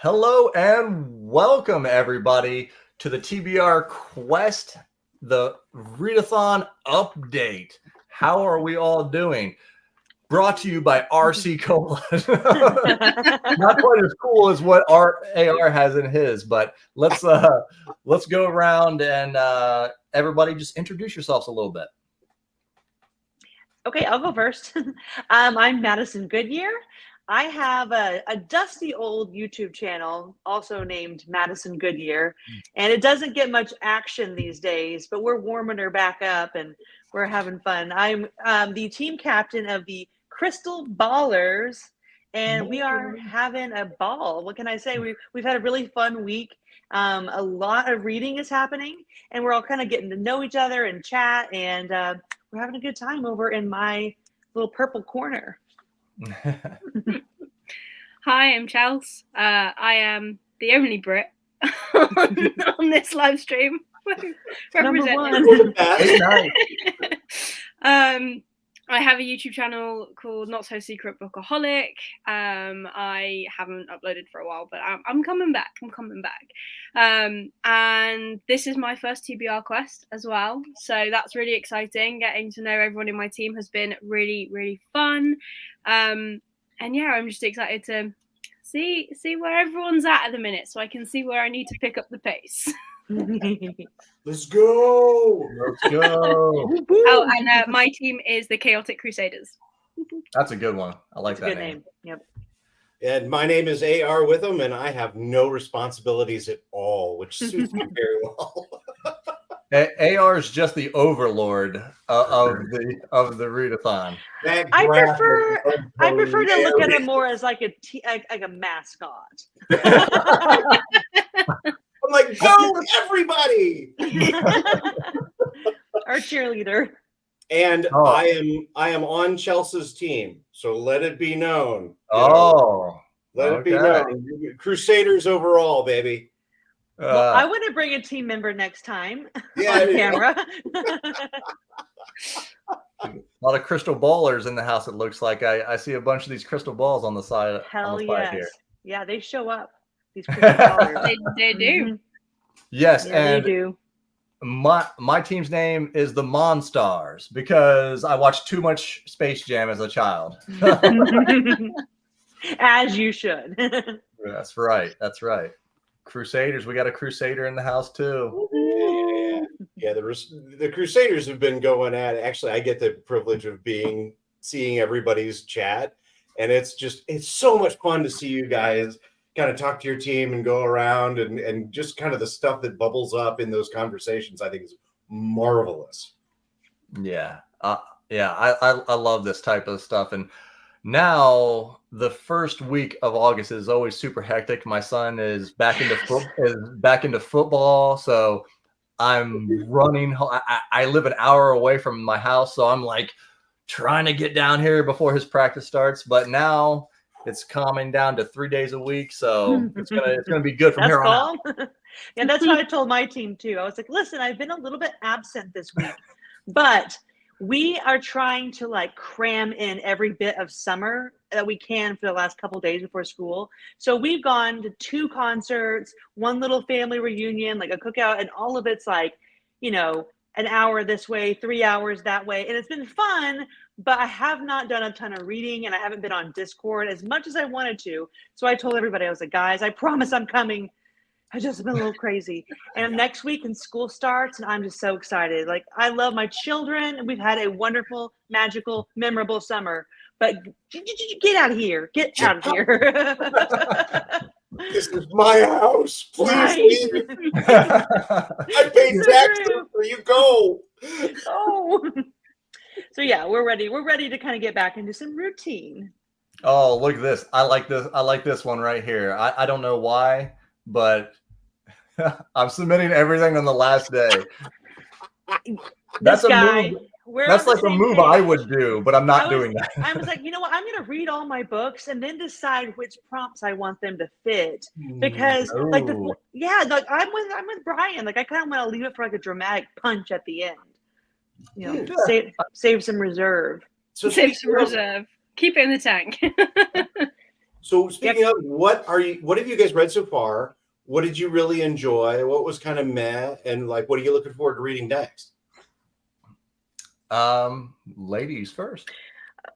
Hello and welcome everybody to the TBR Quest, the readathon update. How are we all doing? Brought to you by RC Coalition. Not quite as cool as what our AR has in his, but let's go around and everybody just introduce yourselves a little bit. Okay, I'll go first. I'm Madison Goodyear. I have a dusty old YouTube channel, also named Madison Goodyear, and it doesn't get much action these days, but we're warming her back up and we're having fun. I'm the team captain of the Crystal Ballers, and we are having a ball. What can I say? We've had a really fun week. A lot of reading is happening, and we're all kind of getting to know each other and chat, and we're having a good time over in my little purple corner. Hi, I'm Chels. I am the only Brit on this live stream. Number one. I have a YouTube channel called Not So Secret Bookaholic. I haven't uploaded for a while, but I'm coming back. And this is my first TBR Quest as well. So that's really exciting. Getting to know everyone in my team has been really, really fun. And yeah, I'm just excited to see where everyone's at the minute, so I can see where I need to pick up the pace. Let's go! Oh, and my team is the Chaotic Crusaders. That's a good one. I like that good name. Yep. And my name is AR Witham, and I have no responsibilities at all, which suits me very well. AR is just the overlord of the readathon. I prefer to look at him more as like a mascot. I'm like, go everybody! Our cheerleader. And I am on Chelsea's team, so let it be known. Let it be known. Crusaders overall, baby. Well, I want to bring a team member next time on camera. A lot of crystal ballers in the house. It looks like I see a bunch of these crystal balls on the side. Hell yes, here. Yeah, they show up. These crystal ballers. They do. Mm-hmm. Yes, yeah, and they do. My team's name is the Monstars because I watched too much Space Jam as a child. As you should. That's right. Crusaders. We got a Crusader in the house too. Yeah. The Crusaders have been going at it. Actually, I get the privilege of seeing everybody's chat, and it's so much fun to see you guys kind of talk to your team and go around and just kind of the stuff that bubbles up in those conversations. I think is marvelous. Yeah. I love this type of stuff. And now the first week of August is always super hectic. My son is back into football, so I'm running. I live an hour away from my house, so I'm like trying to get down here before his practice starts. But now it's calming down to 3 days a week, so it's gonna be good from here on out. Yeah, that's what I told my team too. I was like, listen, I've been a little bit absent this week, but we are trying to like cram in every bit of summer that we can for the last couple of days before school. So we've gone to 2 concerts, 1 little family reunion, like a cookout, and all of it's like, an hour this way, 3 hours that way. And it's been fun, but I have not done a ton of reading and I haven't been on Discord as much as I wanted to. So I told everybody, I was like, guys, I promise I'm coming. I've just been a little crazy. And next week and school starts, and I'm just so excited. Like, I love my children. We've had a wonderful, magical, memorable summer. But get out of here. Get out of here. This is my house. Please leave. I paid taxes for you. Go. Oh. So yeah, we're ready. We're ready to kind of get back into some routine. Oh, look at this. I like this one right here. I don't know why, but I'm submitting everything on the last day. That's a move. That's like a move I would do, but I'm not doing that. I was like, you know what? I'm going to read all my books and then decide which prompts I want them to fit. Because I'm with Brian. Like, I kind of want to leave it for like a dramatic punch at the end. Save some reserve. Save some reserve. Keep it in the tank. So speaking of, what have you guys read so far? What did you really enjoy? What was kind of meh? And like, what are you looking forward to reading next? Ladies first.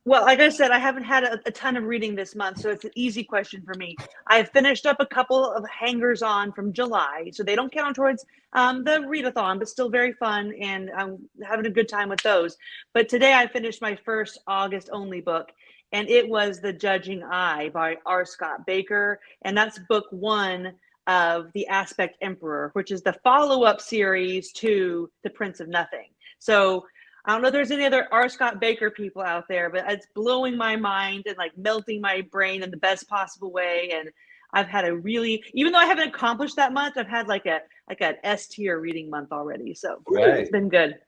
Well, like I said, I haven't had a ton of reading this month, so it's an easy question for me. I've finished up a couple of hangers on from July, so they don't count towards the readathon, but still very fun, and I'm having a good time with those. But today I finished my first August only book, and it was The Judging Eye by R. Scott Baker, and that's book 1 of The Aspect Emperor, which is the follow-up series to The Prince of Nothing. So I don't know if there's any other R. Scott Baker people out there, but it's blowing my mind and like melting my brain in the best possible way. And I've had a really, even though I haven't accomplished that much, I've had like an S tier reading month already. So it's been good.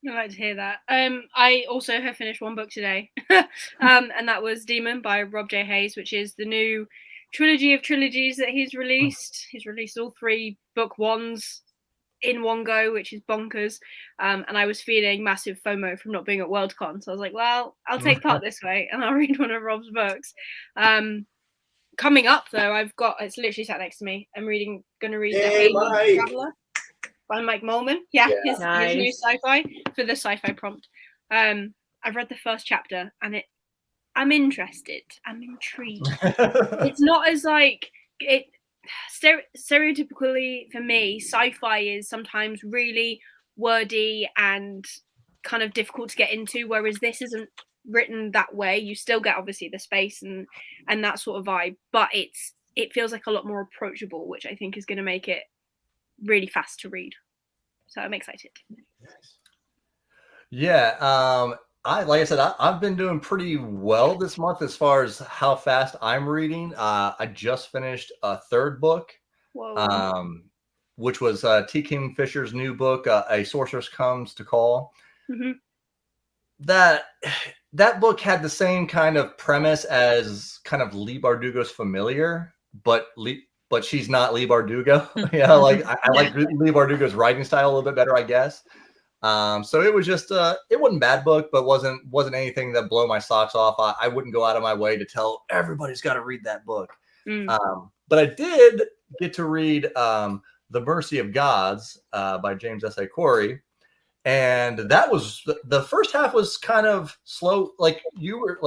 I like to hear that. I also have finished one book today, and that was Demon by Rob J. Hayes, which is the new trilogy of trilogies that he's released. He's released all 3 book 1s in one go, which is bonkers. And I was feeling massive FOMO from not being at Worldcon, so I was like, well, I'll take part this way and I'll read one of Rob's books. Coming up though, it's literally sat next to me. I'm gonna read The Hayley Traveler by Mike Molman. His new sci-fi for the sci-fi prompt. I've read the first chapter and I'm interested, I'm intrigued. It's not as like it stereotypically for me, sci-fi is sometimes really wordy and kind of difficult to get into, whereas this isn't written that way. You still get obviously the space and that sort of vibe, but it feels like a lot more approachable, which I think is going to make it really fast to read. So I'm excited. Yeah, like I said, I've been doing pretty well this month as far as how fast I'm reading. I just finished a 3rd book, which was T. Kingfisher's new book, A Sorceress Comes to Call. Mm-hmm. That book had the same kind of premise as kind of Leigh Bardugo's Familiar, but she's not Leigh Bardugo. Like I like Leigh Bardugo's writing style a little bit better, I guess. So it was just it wasn't a bad book, but wasn't anything that blew my socks off. I wouldn't go out of my way to tell everybody's got to read that book. But I did get to read The Mercy of Gods by James S.A. Corey. And that was the first half was kind of slow. Like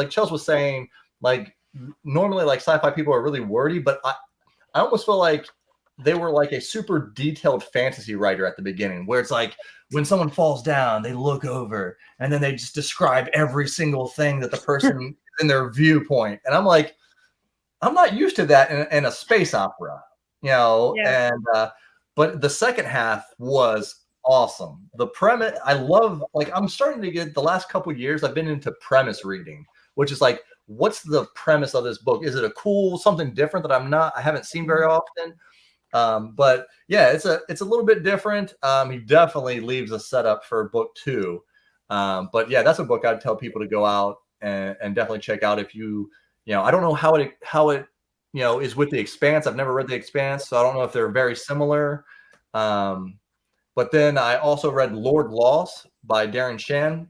Chelsea was saying, like normally like sci-fi people are really wordy, but I almost feel like they were like a super detailed fantasy writer at the beginning, where it's like when someone falls down, they look over and then they just describe every single thing that the person in their viewpoint. And I'm like, I'm not used to that in a space opera, and but the second half was awesome. The premise, I love, like I'm starting to get the last couple of years, I've been into premise reading, which is like, what's the premise of this book? Is it a cool, something different that I haven't seen very often? But yeah, it's a little bit different. He definitely leaves a setup for book 2. But yeah, that's a book I'd tell people to go out and definitely check out if I don't know how it is with The Expanse. I've never read The Expanse, so I don't know if they're very similar. But then I also read Lord Loss by Darren Shan,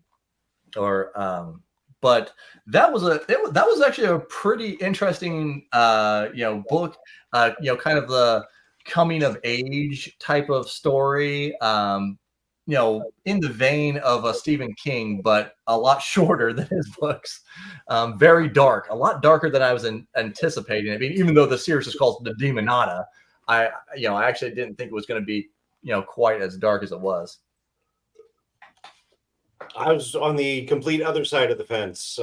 but that was actually a pretty interesting book, kind of the coming of age type of story, in the vein of a Stephen King, but a lot shorter than his books. Very dark, a lot darker than I was anticipating. I mean, even though the series is called The Demonata, I actually didn't think it was going to be quite as dark as it was. I was on the complete other side of the fence,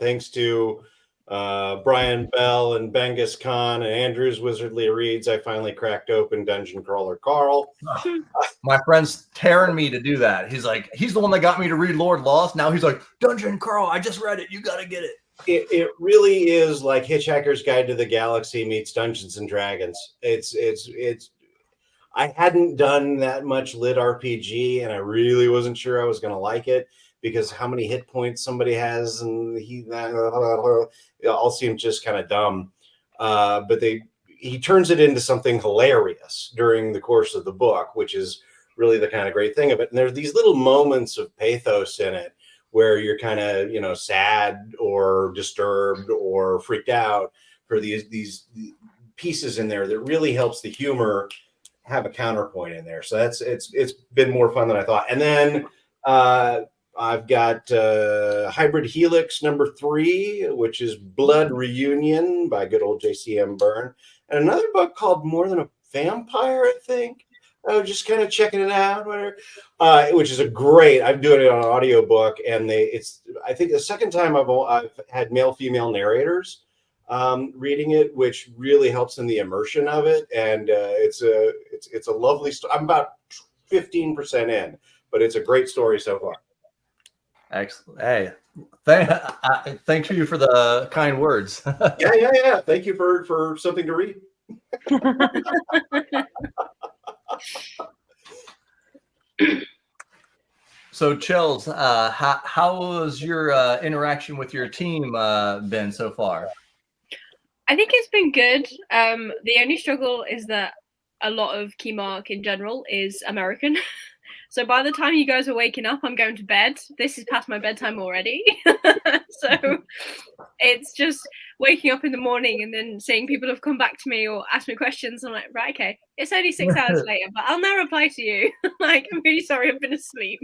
thanks to Brian Bell and Bengus Khan and Andrew's Wizardly Reads. I finally cracked open Dungeon Crawler Carl. My friend's tearing me to do that. He's the one that got me to read Lord Lost. Now he's like, Dungeon Crawl, I just read it. You got to get it. It really is like Hitchhiker's Guide to the Galaxy meets Dungeons and Dragons. It's I hadn't done that much lit RPG, and I really wasn't sure I was going to like it because how many hit points somebody has, and it all seemed just kind of dumb. But he turns it into something hilarious during the course of the book, which is really the kind of great thing of it. And there's these little moments of pathos in it where you're kind of, sad or disturbed or freaked out for these pieces in there that really helps the humor have a counterpoint in there. So it's been more fun than I thought. And then I've got Hybrid Helix #3, which is Blood Reunion by good old JCM Byrne, and another book called More Than a Vampire, I think. I was just kind of checking it out, whatever. Which is a great. I'm doing it on an audiobook, and I think the second time I've had male-female narrators reading it, which really helps in the immersion of it. And it's a lovely story. I'm about 15% in, but it's a great story so far. Excellent. Hey, thank you for the kind words. Yeah. Thank you for something to read. So, Chills, how has your interaction with your team been so far? I think it's been good. The only struggle is that a lot of Keymark in general is American. So by the time you guys are waking up, I'm going to bed. This is past my bedtime already. So it's just waking up in the morning and then seeing people have come back to me or ask me questions. I'm like, right, okay, it's only 6 hours later, but I'll now reply to you. Like, I'm really sorry I've been asleep.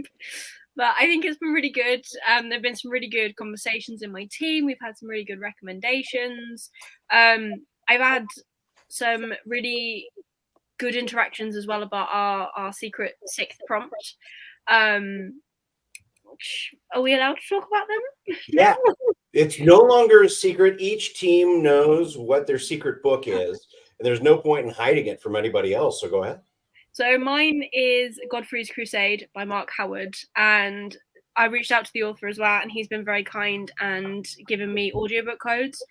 But I think it's been really good. There've been some really good conversations in my team. We've had some really good recommendations. I've had some really good interactions as well about our secret 6th prompt. Are we allowed to talk about them? Yeah. It's no longer a secret. Each team knows what their secret book is, and there's no point in hiding it from anybody else. So go ahead. So mine is Godfrey's Crusade by Mark Howard, and I reached out to the author as well, and he's been very kind and given me audiobook codes,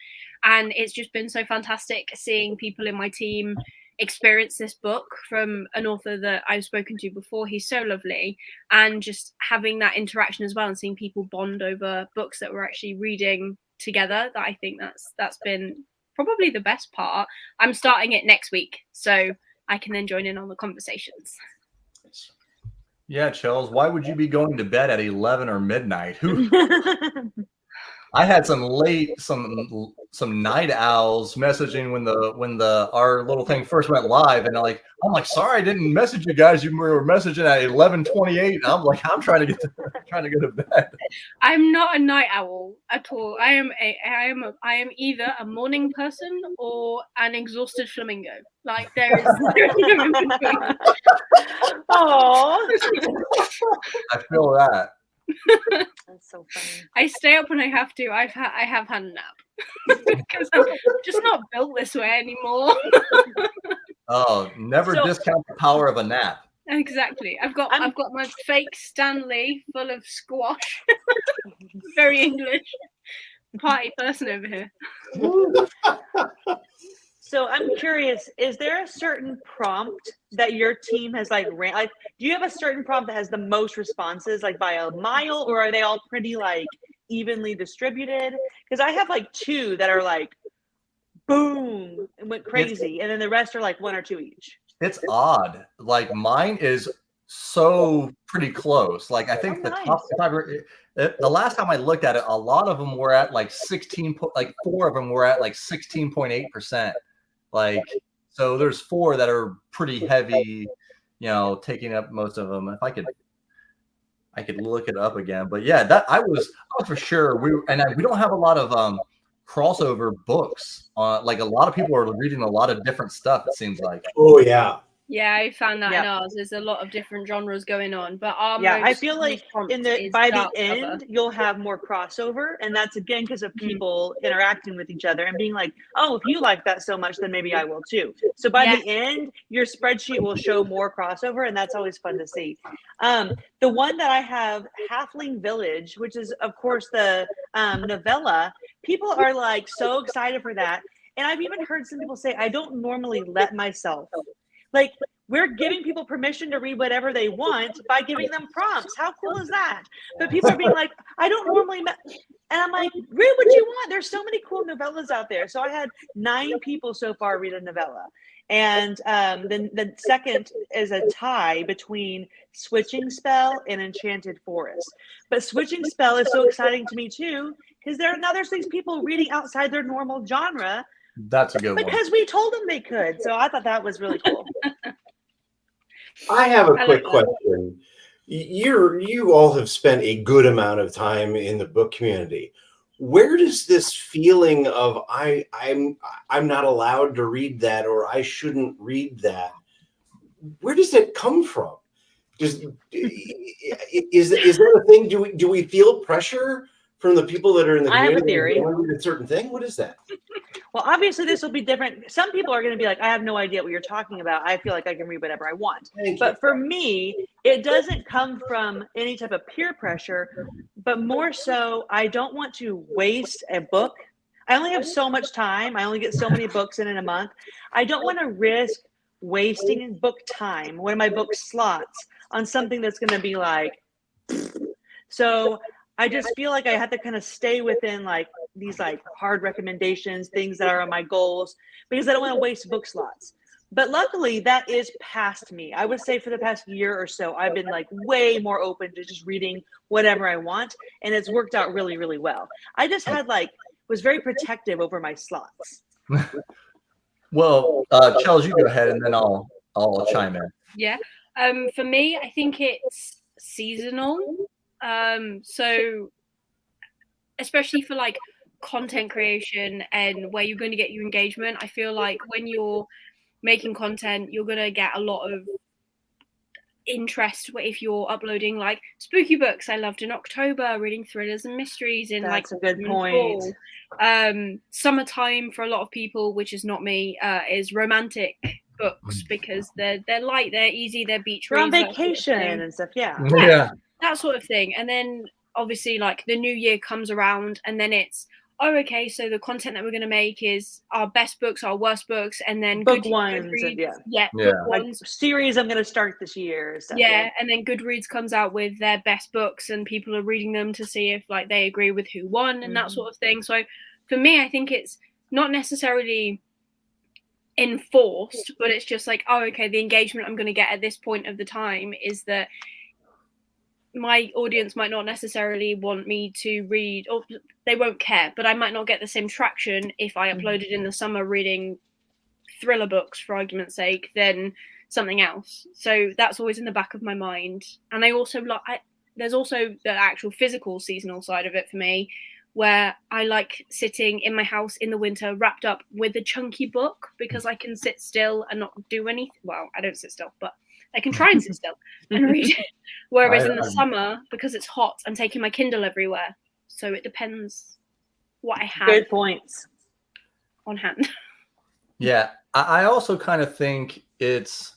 and it's just been so fantastic seeing people in my team experience this book from an author that I've spoken to before. He's so lovely, and just having that interaction as well and seeing people bond over books that we're actually reading together, that I think that's been probably the best part. I'm starting it next week, so I can then join in on the conversations. Yeah, Chills, why would you be going to bed at 11 or midnight? I had some night owls messaging when our little thing first went live, and I'm like, sorry, I didn't message you guys. You were messaging at 11:28. I'm like, I'm trying to go to bed. I'm not a night owl at all. I am either a morning person or an exhausted flamingo. Like there's no in between. Oh, I feel that. That's so funny. I stay up when I have to. I have had a nap because I'm just not built this way anymore. Oh, never discount the power of a nap. Exactly. I've got my fake Stanley full of squash. Very English. Party person over here. So I'm curious, is there a certain prompt that your team has ran? Like, do you have a certain prompt that has the most responses, like by a mile, or are they all pretty evenly distributed? Because I have 2 that are boom and went crazy, and then the rest are 1 or 2 each. It's odd. Mine is so pretty close. I think the last time I looked at it, a lot of them were at 16. 4 of them were at 16.8%. So there's 4 that are pretty heavy, taking up most of them. If I could look it up again, but yeah, that I was for sure. We don't have a lot of crossover books. A lot of people are reading a lot of different stuff. It seems like. Oh yeah. Yeah, I found that in ours. There's a lot of different genres going on, but I feel like by the end you'll have more crossover, and that's again because of people interacting with each other and being like, oh, if you like that so much, then maybe I will too. So by the end, your spreadsheet will show more crossover, and that's always fun to see. The one that I have, Halfling Village, which is of course the novella, people are so excited for that, and I've even heard some people say, I don't normally let myself. We're giving people permission to read whatever they want by giving them prompts. How cool is that? But people are being like, I don't normally, and I'm like, read what you want. There's so many cool novellas out there. So I had 9 people so far read a novella. And then the second is a tie between Switching Spell and Enchanted Forest. But Switching Spell is so exciting to me too, because there's these people reading outside their normal genre, That's a good one. Because we told them they could. So I thought that was really cool. I have a I quick like that. question. You all have spent a good amount of time in the book community. Where does this feeling of I'm not allowed to read that, or I shouldn't read that, where does it come from? Is that a thing? Do we feel pressure from the people that are in the I have a community theory. that want to read a certain thing? What is that? Well, obviously this will be different. Some people are going to be like, I have no idea what you're talking about. I feel like I can read whatever I want. Thank you. But for me, it doesn't come from any type of peer pressure, but more so, I don't want to waste a book. I only have so much time. I only get so many books in a month. I don't want to risk wasting book time, one of my book slots, on something that's going to be like, so I just feel like I have to kind of stay within like these like hard recommendations, things that are on my goals, because I don't want to waste book slots. But luckily that is past me. I would say for the past year or so, I've been like way more open to just reading whatever I want. And it's worked out really, really well. I just had like, was very protective over my slots. Well, Charles, you go ahead, and then I'll chime in. Yeah. For me, I think it's seasonal. So especially for like content creation and where you're going to get your engagement, I feel like when you're making content, you're going to get a lot of interest if you're uploading like spooky books. I loved in October reading thrillers and mysteries in That's like a good point. Summertime for a lot of people, which is not me, is romantic books because they're light, they're easy, they're beach We're on reads, vacation and stuff. Yeah. Yeah. that sort of thing. And then obviously like the new year comes around and then it's, oh, okay, so the content that we're going to make is our best books, our worst books, and then Book good ones, Goodreads, yeah. book Like ones. series I'm going to start this year. Stuff, Yeah, and then Goodreads comes out with their best books and people are reading them to see if like they agree with who won and that sort of thing. So for me, I think it's not necessarily enforced, but it's just like, oh, okay, the engagement I'm going to get at this point of the time is that my audience might not necessarily want me to read, or they won't care, but I might not get the same traction if I uploaded in the summer reading thriller books, for argument's sake, than something else. So that's always in the back of my mind. And I also like, there's also the actual physical seasonal side of it for me, where I like sitting in my house in the winter wrapped up with a chunky book because I can sit still and not do anything. Well, I don't sit still, but I can try and sit still and read it. Whereas in the summer, because it's hot, I'm taking my Kindle everywhere. So it depends what I have. Good points. On hand. Yeah, I also kind of think it's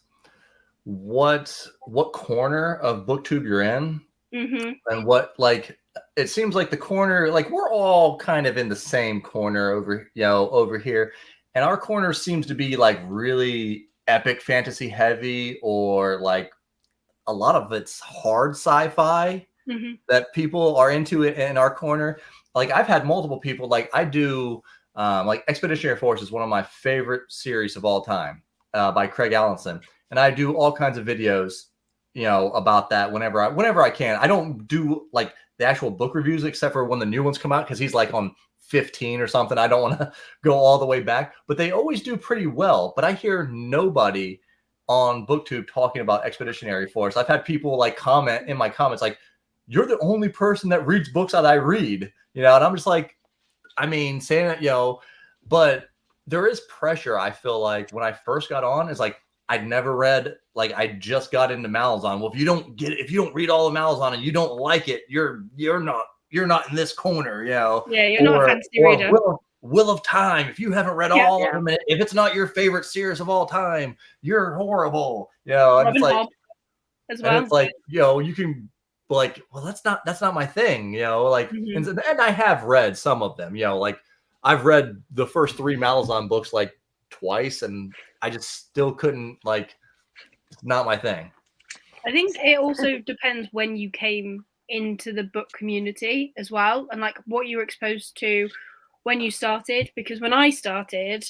what corner of BookTube you're in, and what, like, it seems like the corner, like we're all kind of in the same corner over here, and our corner seems to be like really epic fantasy heavy, or like a lot of it's hard sci-fi that people are into it in our corner. Like I've had multiple people, like I do like Expeditionary Force is one of my favorite series of all time, by Craig Allenson, and I do all kinds of videos about that whenever I can. I don't do like the actual book reviews except for when the new ones come out, because he's like on 15 or something. I don't want to go all the way back, but they always do pretty well. But I hear nobody on BookTube talking about Expeditionary Force. I've had people like comment in my comments like, you're the only person that reads books that I read, and I'm just like, I mean, saying it, but there is pressure. I feel like when I first got on, is like, I'd never read, like I just got into Malazan. Well, if you don't read all of Malazan and you don't like it, you're not in this corner, Yeah, you're not a fantasy reader. Will of Time. If you haven't read all of them, if it's not your favorite series of all time, you're horrible. And it's like, as well. And it's like, you can like, well, that's not my thing, like, and I have read some of them, like I've read the first 3 Malazan books like twice, and I just still couldn't, like, it's not my thing. I think it also depends when you came into the book community as well, and like what you were exposed to when you started. Because when I started,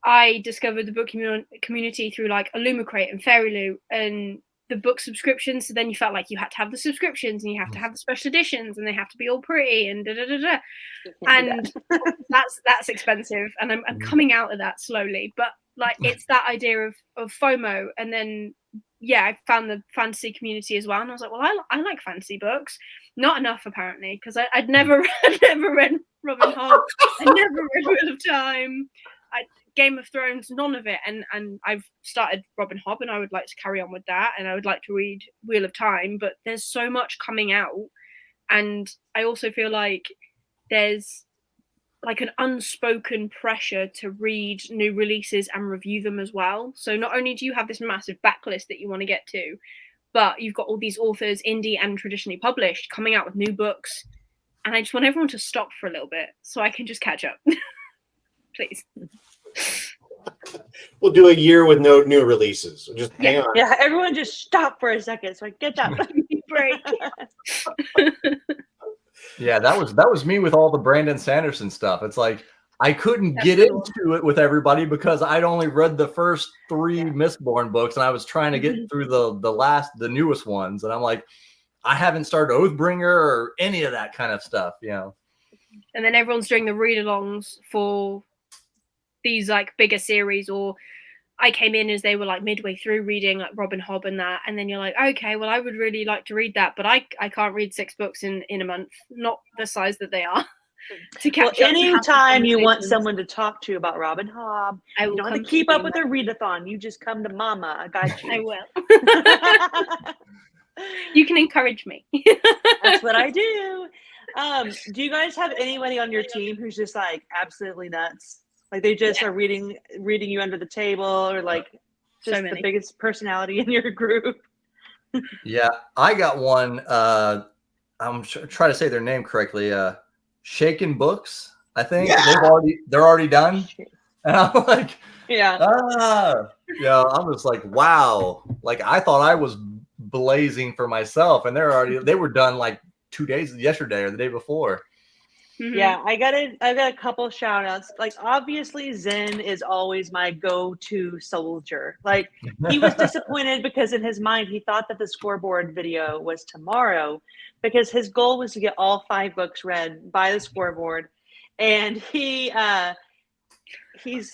I discovered the book community through like Illumicrate and Fairyloo, and the book subscriptions. So then you felt like you had to have the subscriptions and you have to have the special editions and they have to be all pretty and and that's expensive. And I'm coming out of that slowly, but like it's that idea of FOMO. And then I found the fantasy community as well, and I was like, well, I like fantasy books, not enough apparently, because I'd never read Robin Hood, I never read Wheel of Time, Game of Thrones, none of it, and I've started Robin Hood, and I would like to carry on with that, and I would like to read Wheel of Time, but there's so much coming out, and I also feel like there's like an unspoken pressure to read new releases and review them as well. So not only do you have this massive backlist that you want to get to, but you've got all these authors, indie and traditionally published, coming out with new books. And I just want everyone to stop for a little bit so I can just catch up. Please. We'll do a year with no new releases. So just hang on. Yeah, everyone just stop for a second so I get that break. Yeah, that was me with all the Brandon Sanderson stuff. It's like I couldn't get into it with everybody because I'd only read the first 3 Mistborn books, and I was trying to get through the newest ones. And I'm like, I haven't started Oathbringer or any of that kind of stuff, you know. And then everyone's doing the read-alongs for these like bigger series, or I came in as they were like midway through reading like Robin Hood and that, and then you're like, okay, well I would really like to read that, but I can't read 6 books in a month, not the size that they are. To catch up. Anytime you want someone to talk to about Robin Hood, you don't have to keep up with a readathon. You just come to Mama. I got you. I will. You can encourage me. That's what I do. Do you guys have anybody on your team who's just like absolutely nuts? Like they just are reading you under the table, or like just the biggest personality in your group? Yeah, I got one. I'm trying to say their name correctly. Shaken Books, I think. They're already done. And I'm like, I'm just like, wow. Like I thought I was blazing for myself, and they were done like 2 days, yesterday or the day before. Yeah, I got a couple shout outs. Like obviously Zen is always my go-to soldier. Like he was disappointed because in his mind he thought that the scoreboard video was tomorrow, because his goal was to get all 5 books read by the scoreboard. And I think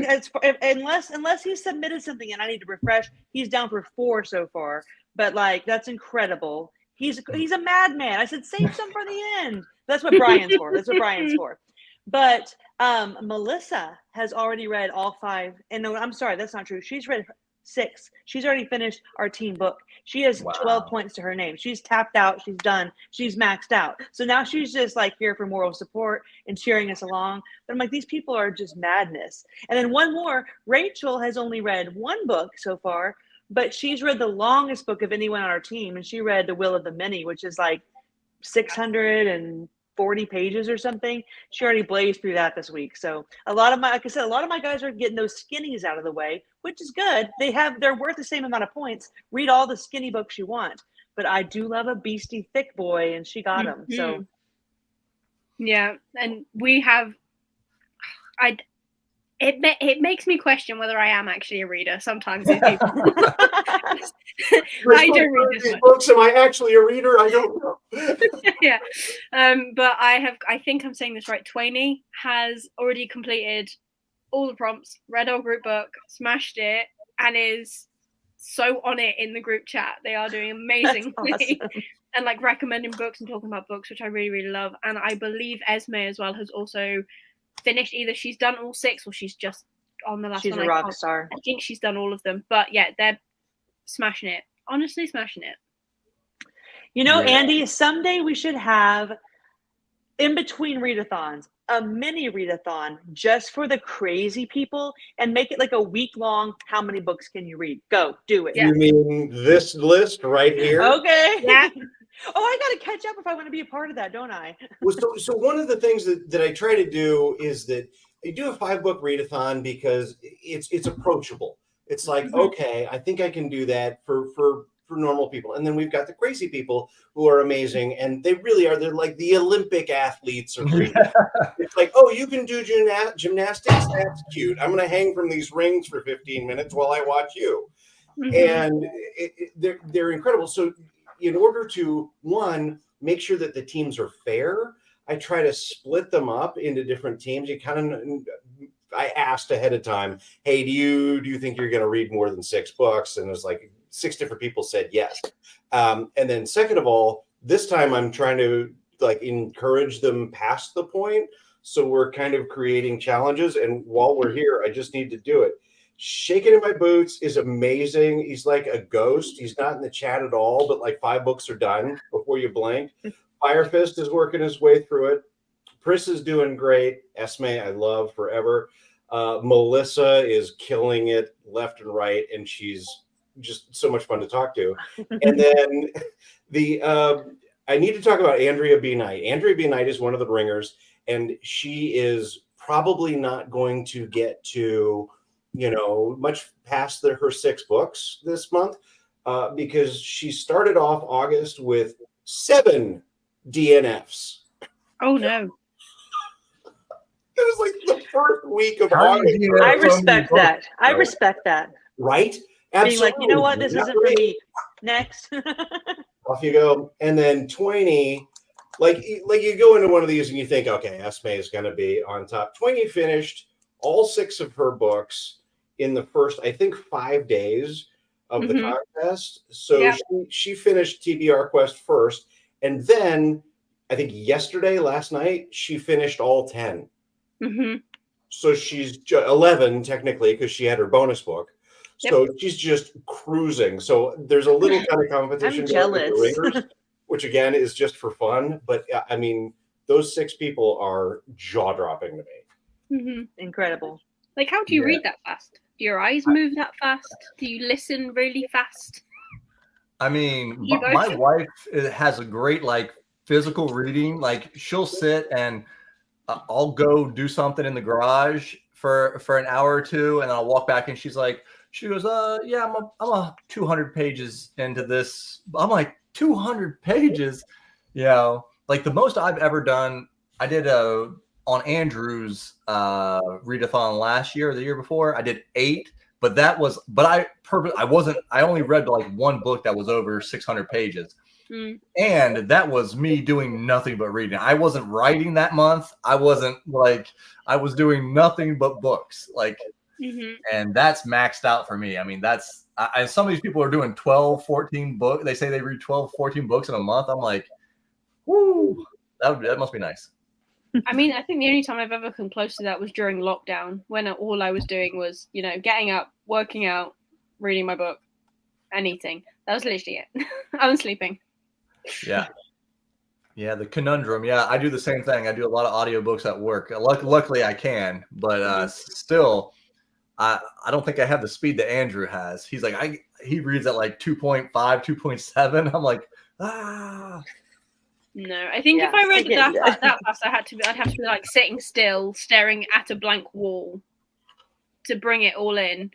it's unless he submitted something and I need to refresh, he's down for 4 so far. But like that's incredible. He's a madman. I said save some for the end. That's what Brian's for. But Melissa has already read all 5. And no, I'm sorry, that's not true. She's read 6. She's already finished our team book. She has 12 points to her name. She's tapped out. She's done. She's maxed out. So now she's just like here for moral support and cheering us along. But I'm like, these people are just madness. And then one more, Rachel has only read 1 book so far, but she's read the longest book of anyone on our team. And she read The Will of the Many, which is like 640 pages or something. She already blazed through that this week. So like I said, a lot of my guys are getting those skinnies out of the way, which is good. They're worth the same amount of points. Read all the skinny books you want. But I do love a beastie thick boy, and she got him. So yeah, and we have it makes me question whether I am actually a reader sometimes. I don't read these books. Am I actually a reader? I don't know. Yeah, but I think I'm saying this right. Twainy has already completed all the prompts, read our group book, smashed it, and is so on it in the group chat. They are doing amazingly. Awesome. And like recommending books and talking about books, which I really, really love. And I believe Esme as well has also finished. Either she's done all 6 or she's just on the last one. She's a rock star. I think she's done all of them. But yeah, they're smashing it. Honestly, smashing it. You know, Andy, someday we should have, in between readathons, a mini readathon just for the crazy people, and make it like a week-long, how many books can you read? Go, do it. Yeah. You mean this list right here? Okay. Yeah. Oh, I got to catch up if I want to be a part of that, don't I? Well, so one of the things that I try to do is that I do a 5-book readathon because it's approachable. It's like, okay, I think I can do that for normal people. And then we've got the crazy people who are amazing, and they really are. They're like the Olympic athletes of reading. It's like, oh, you can do gymnastics? That's cute. I'm going to hang from these rings for 15 minutes while I watch you. and they're incredible. So in order to, one, make sure that the teams are fair, I try to split them up into different teams. I asked ahead of time, hey, do you think you're going to read more than 6 books? And it was like 6 different people said yes. And then second of all, this time I'm trying to like encourage them past the point. So we're kind of creating challenges. And while we're here, I just need to do it. Shaking in My Boots is amazing. He's like a ghost. He's not in the chat at all, but like 5 books are done before you blink. Fire Fist is working his way through it. Pris is doing great. Esme, I love forever. Melissa is killing it left and right, and she's just so much fun to talk to. And then I need to talk about Andrea B. Knight. Andrea B. Knight is one of the bringers, and she is probably not going to get to, much past her 6 books this month because she started off August with 7 DNFs. Oh, no. It was like the first week of August. I respect that. I respect that. Right? Absolutely. Being like, you know what? This isn't for me. Next. Off you go. And then Twainy, like you go into one of these and you think, okay, Esme is going to be on top. Twainy finished all 6 of her books in the first, I think, 5 days of the contest. So she finished TBR Quest first. And then I think last night, she finished all 10. So she's 11 technically because she had her bonus book. So she's just cruising. So there's a little kind of competition. I'm jealous. With the ringers, which again is just for fun. But I mean, those 6 people are jaw dropping to me. Incredible. Like, how do you read that fast? Do your eyes move that fast? Do you listen really fast? I mean, my wife has a great like physical reading. Like she'll sit and I'll go do something in the garage for an hour or two, and then I'll walk back and she goes, yeah, I'm 200 pages into this. I'm like, 200 pages? Like the most I've ever done, I did on Andrew's readathon last year or the year before, I did 8, but I only read like 1 book that was over 600 pages. And that was me doing nothing but reading. I wasn't writing that month. I was doing nothing but books. Like, and that's maxed out for me. I mean, and some of these people are doing 12, 14 books. They say they read 12, 14 books in a month. I'm like, whoo, that must be nice. I mean, I think the only time I've ever come close to that was during lockdown, when all I was doing was, getting up, working out, reading my book, and eating. That was literally it. I was sleeping. Yeah, the conundrum. Yeah, I do the same thing. I do a lot of audiobooks at work. Luckily, I can, but still, I don't think I have the speed that Andrew has. He's like, he reads at like 2.5, 2.7. I'm like, No, I think if I read that fast, I'd have to be like sitting still, staring at a blank wall to bring it all in.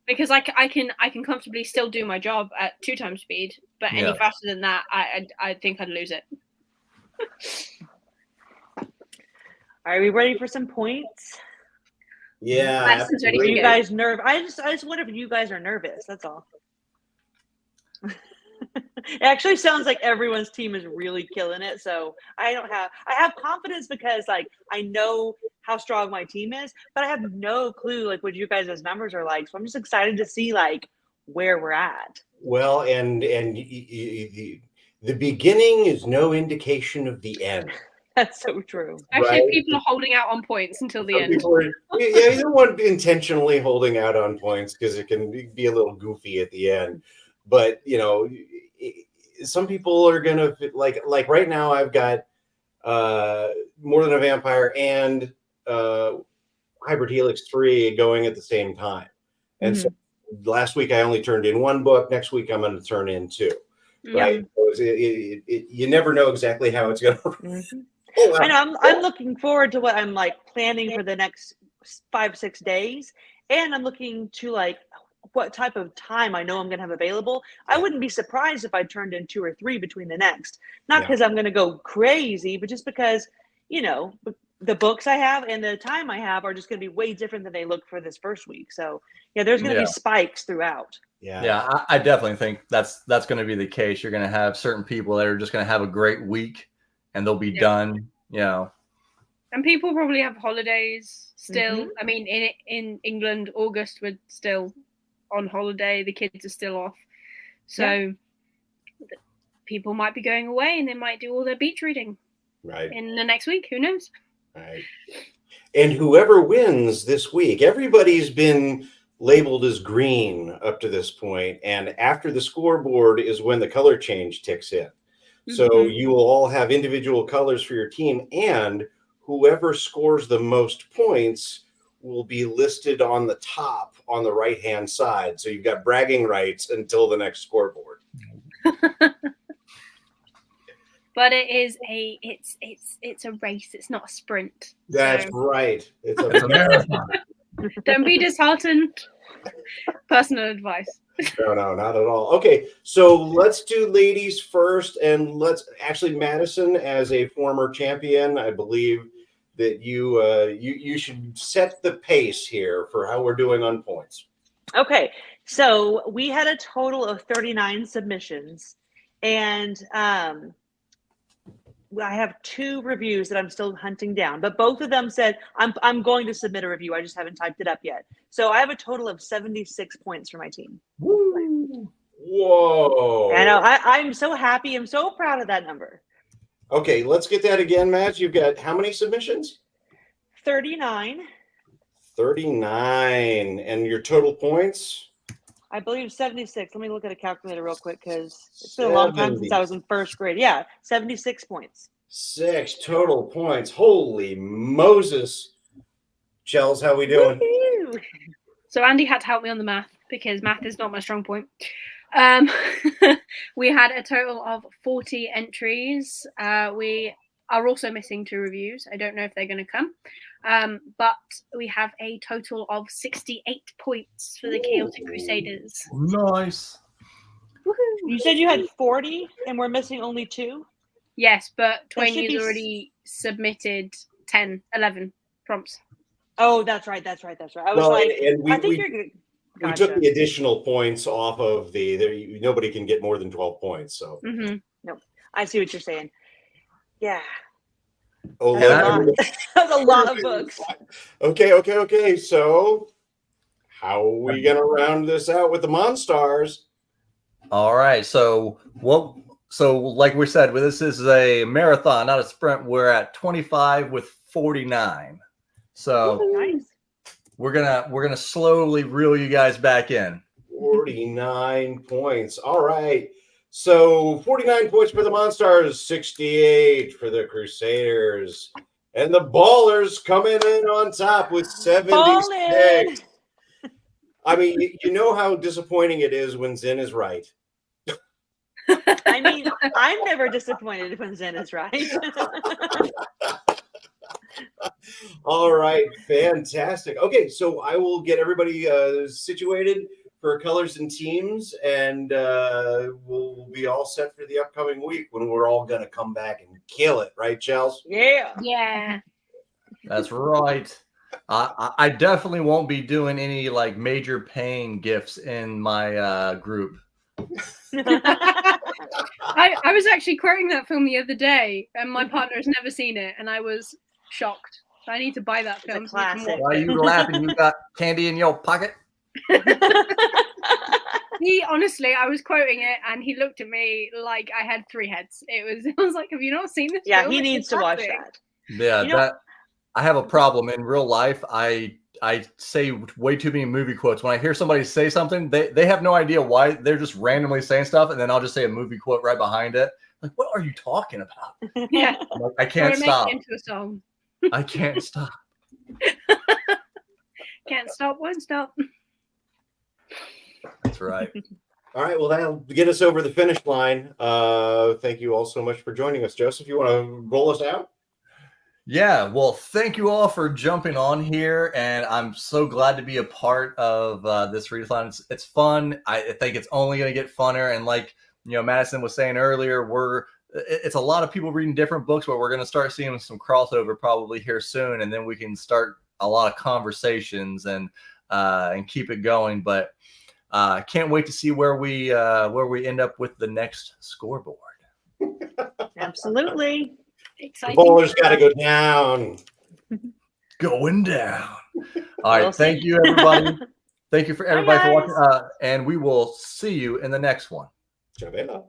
Because I can comfortably still do my job at 2 times speed, but any faster than that, I think I'd lose it. Are we ready for some points? Yeah. Are you guys nervous? I just wonder if you guys are nervous. That's all. It actually sounds like everyone's team is really killing it. So I have confidence because like I know how strong my team is, but I have no clue like what you guys' numbers are like. So I'm just excited to see like where we're at. Well, and the beginning is no indication of the end. That's so true. Actually, people are holding out on points until the end. You don't want intentionally holding out on points because it can be a little goofy at the end. But some people are gonna like right now. I've got More Than a Vampire and Hybrid Helix 3 going at the same time, and so last week I only turned in 1 book. Next week I'm going to turn in 2. Right? So you never know exactly how it's going to. I know. I'm looking forward to what I'm like planning for the next 5-6 days, and I'm looking to like what type of time I know I'm going to have available. I wouldn't be surprised if I turned in 2 or 3 between the next. Not because I'm going to go crazy, but just because, the books I have and the time I have are just going to be way different than they look for this first week. So yeah, there's going to be spikes throughout. Yeah, I definitely think that's going to be the case. You're going to have certain people that are just going to have a great week, and they'll be done. You know, and people probably have holidays still. I mean, in England, August we're still on holiday. The kids are still off, so people might be going away, and they might do all their beach reading in the next week. Who knows? Right. And whoever wins this week, everybody's been labeled as green up to this point, and after the scoreboard is when the color change ticks in. So you will all have individual colors for your team, and whoever scores the most points will be listed on the top on the right hand side. So you've got bragging rights until the next scoreboard. But it's a race. It's not a sprint. That's right. It's a marathon. Don't be disheartened. Personal advice. No, not at all. Okay, so let's do ladies first, and let's actually, Madison, as a former champion, I believe that you should set the pace here for how we're doing on points. Okay, so we had a total of 39 submissions, and I have 2 reviews that I'm still hunting down, but both of them said I'm going to submit a review. I just haven't typed it up yet. So I have a total of 76 points for my team. Woo. Whoa! I know. I'm so happy. I'm so proud of that number. Okay, let's get that again, Matt. You've got how many submissions? 39. 39, and your total points? I believe 76. Let me look at a calculator real quick because it's been a long time since I was in first grade. Yeah, 76 points. 6 total points. Holy Moses. Chels, how we doing? Woo-hoo. So Andy had to help me on the math because math is not my strong point. We had a total of 40 entries. We are also missing 2 reviews. I don't know if they're going to come. But we have a total of 68 points for the Chaotic Crusaders. Nice. Woo-hoo. You said you had 40 and we're missing only 2? Yes, but Twain has already submitted 11 prompts. Oh, that's right. I was I think you're good. We took the additional points off of nobody can get more than 12 points. So no, I see what you're saying. Yeah. Oh, that's a lot of books. Okay. So how are we going to round this out with the Monstars? All right. So like we said, this is a marathon, not a sprint. We're at 25 with 49. So nice. We're gonna slowly reel you guys back in. 49 points. All right. So 49 points for the Monstars, 68 for the Crusaders. And the Ballers coming in on top with 76. I mean, you know how disappointing it is when Zen is right. I mean, I'm never disappointed when Zen is right. All right, fantastic. Okay, so I will get everybody situated for colors and teams, and we'll be all set for the upcoming week when we're all going to come back and kill it, right, Chels? Yeah. That's right. I definitely won't be doing any like major paying gifts in my group. I was actually quoting that film the other day, and my partner has never seen it, and I was shocked. So I need to buy that film. Why are you laughing? You got candy in your pocket? Honestly, I was quoting it, and he looked at me like I had 3 heads. I was like, "Have you not seen this?" Yeah, film? he needs to watch that. Yeah, I have a problem in real life. I say way too many movie quotes. When I hear somebody say something, they have no idea why. They're just randomly saying stuff, and then I'll just say a movie quote right behind it. Like, what are you talking about? Yeah, like, I can't stop. Make it into a song. I can't stop. Can't stop, won't stop. That's right. All right, well, that'll get us over the finish line. Thank you all so much for joining us. Joseph, you want to roll us out? Yeah, well, thank you all for jumping on here, and I'm so glad to be a part of this readathon. It's fun. I think it's only going to get funner, and like Madison was saying earlier, we're it's a lot of people reading different books, but we're going to start seeing some crossover probably here soon, and then we can start a lot of conversations and keep it going. But can't wait to see where we end up with the next scoreboard. Absolutely. Exciting. The bowler's got to go down. Going down. All right. Thank you, everybody. Thank you for everybody for watching. And we will see you in the next one. Ciao, bella.